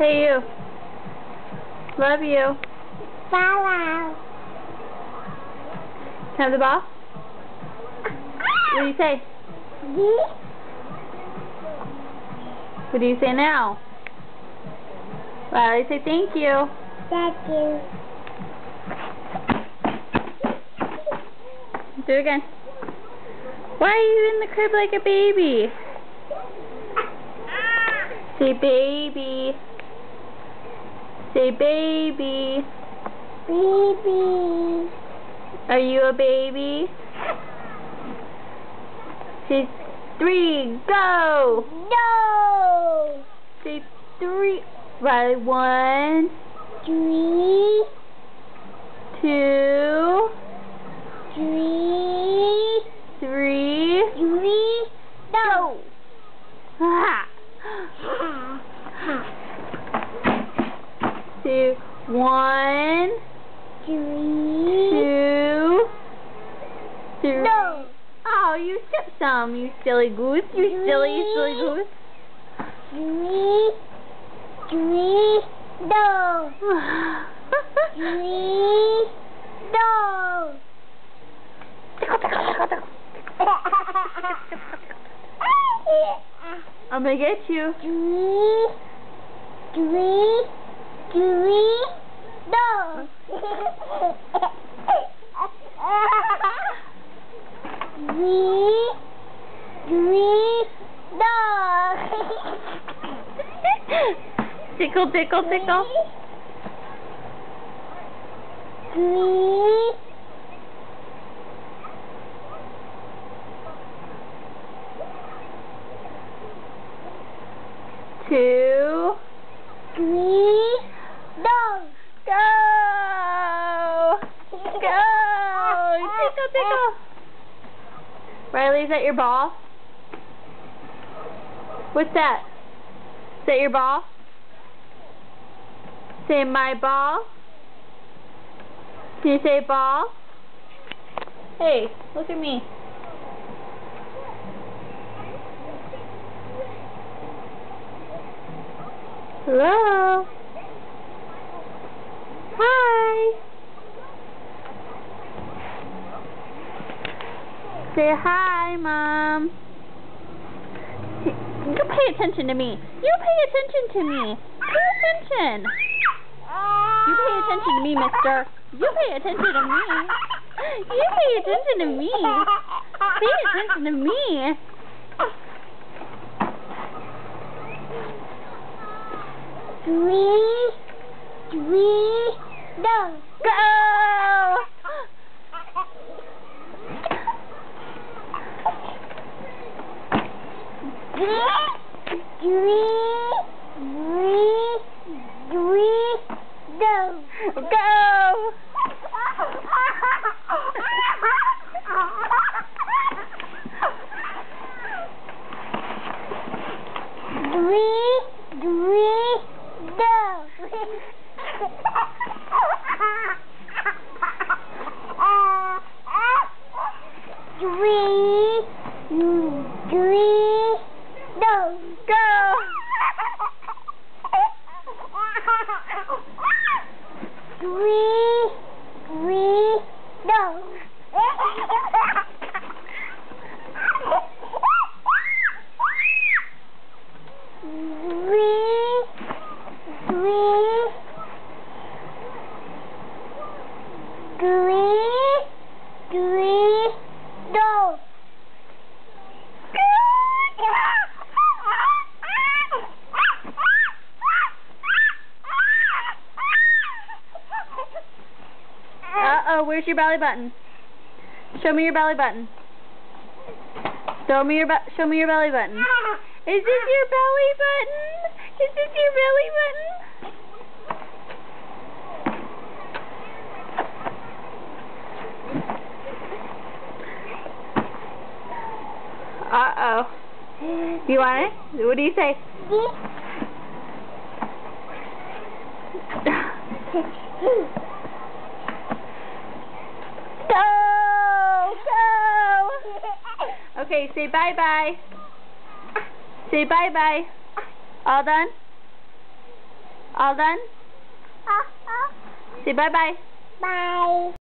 Hey you. Love you. Bye. Can I have the ball? What do you say? What do you say now? Riley, say thank you. Thank you. Do it again. Why are you in the crib like a baby? Say baby. Say baby. Baby. Are you a baby? Say 3, go! No. Say 3. Riley, 1, 3, 2, 3, 3, go. ha! Say 1, 3, 2, 3. no. Oh, you skipped some, you silly goose. You silly goose. 3, no. 3, no. I'm gonna get you. 3, no. 3, no. Tickle, tickle, tickle. 3, 2, 3, no. go! Go! Tickle, tickle. Riley, is that your ball? What's that? Is that your ball? Say my ball. Can you say ball? Hey, look at me. Hello? Hi. Say hi, Mom. You pay attention to me. You pay attention to me. Pay attention. You pay attention to me, mister. You pay attention to me. You pay attention to me. Pay attention to me. Three, no. Go! Three, no. Go! Three, no. Three, no. Go! Three, no. Three, no. Uh-oh, where's your belly button? Show me your belly button. Show me your belly button. Is this your belly button? Is this your belly button? Uh-oh. You want it? What do you say? Go! Go! Okay, say bye-bye. Say bye-bye. All done? All done? Say bye-bye. Bye.